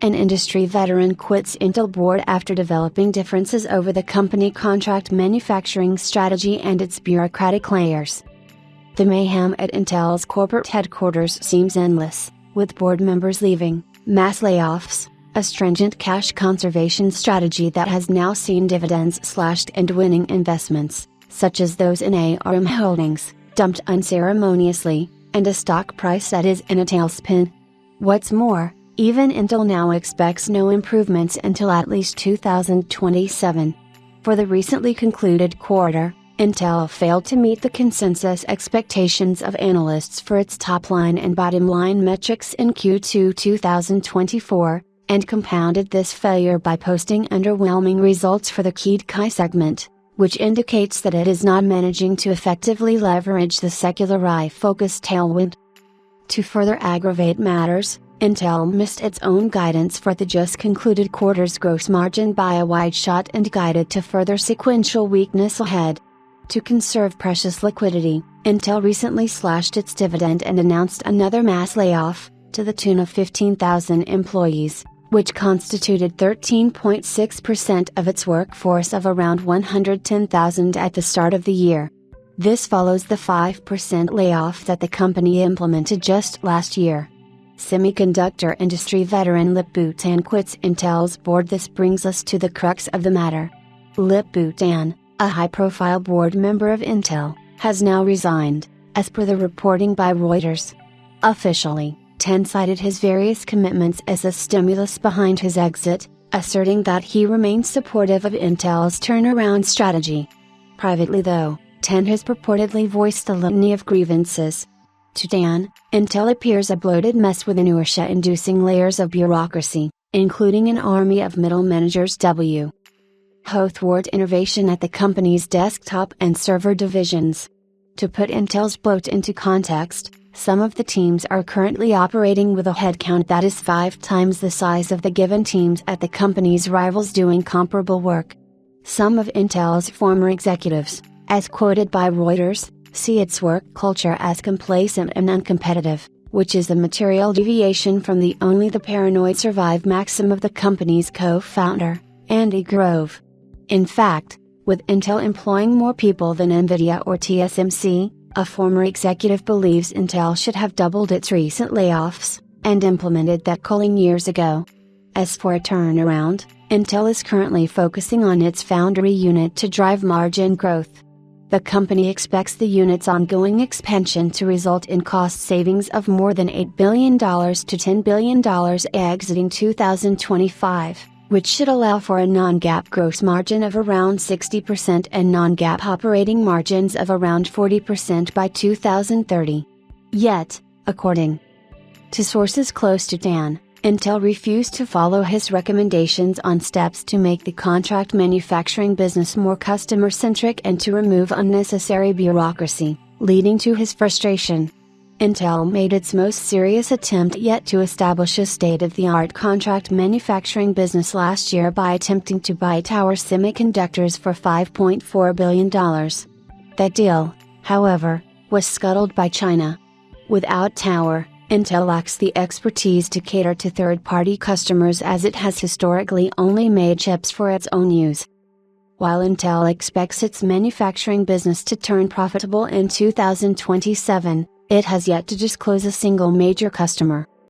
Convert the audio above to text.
an industry veteran quits Intel board after developing differences over the company contract manufacturing strategy and its bureaucratic layers. The mayhem at Intel's corporate headquarters seems endless, with board members leaving, mass layoffs, a stringent cash conservation strategy that has now seen dividends slashed and winning investments, such as those in ARM Holdings, dumped unceremoniously, and a stock price that is in a tailspin. What's more, even Intel now expects no improvements until at least 2027. For the recently concluded quarter, Intel failed to meet the consensus expectations of analysts for its top-line and bottom-line metrics in Q2 2024, and compounded this failure by posting underwhelming results for the KEDCI segment, which indicates that it is not managing to effectively leverage the secular AI-focused tailwind. To further aggravate matters, Intel missed its own guidance for the just concluded quarter's gross margin by a wide shot and guided to further sequential weakness ahead. To conserve precious liquidity, Intel recently slashed its dividend and announced another mass layoff, to the tune of 15,000 employees, which constituted 13.6% of its workforce of around 110,000 at the start of the year. This follows the 5% layoff that the company implemented just last year. Semiconductor industry veteran Lip-Bu Tan quits Intel's board. This brings us to the crux of the matter. Lip-Bu Tan, a high-profile board member of Intel, has now resigned, as per the reporting by Reuters. Officially, Tan cited his various commitments as a stimulus behind his exit, asserting that he remains supportive of Intel's turnaround strategy. Privately though, Tan has purportedly voiced a litany of grievances. To Tan, Intel appears a bloated mess with inertia-inducing layers of bureaucracy, including an army of middle managers who thwart innovation at the company's desktop and server divisions. To put Intel's bloat into context, some of the teams are currently operating with a headcount that is 5 times the size of the given teams at the company's rivals doing comparable work. Some of Intel's former executives, as quoted by Reuters, see its work culture as complacent and uncompetitive, which is a material deviation from the "only the paranoid survive" maxim of the company's co-founder, Andy Grove. In fact, with Intel employing more people than Nvidia or TSMC, a former executive believes Intel should have doubled its recent layoffs, and implemented that culling years ago. As for a turnaround, Intel is currently focusing on its foundry unit to drive margin growth. The company expects the unit's ongoing expansion to result in cost savings of more than $8 billion to $10 billion exiting 2025, which should allow for a non-GAAP gross margin of around 60% and non-GAAP operating margins of around 40% by 2030. Yet, according to sources close to Tan, Intel refused to follow his recommendations on steps to make the contract manufacturing business more customer-centric and to remove unnecessary bureaucracy, leading to his frustration. Intel made its most serious attempt yet to establish a state-of-the-art contract manufacturing business last year by attempting to buy Tower Semiconductors for $5.4 billion. That deal, however, was scuttled by China. Without Tower, Intel lacks the expertise to cater to third-party customers as it has historically only made chips for its own use. While Intel expects its manufacturing business to turn profitable in 2027, it has yet to disclose a single major customer.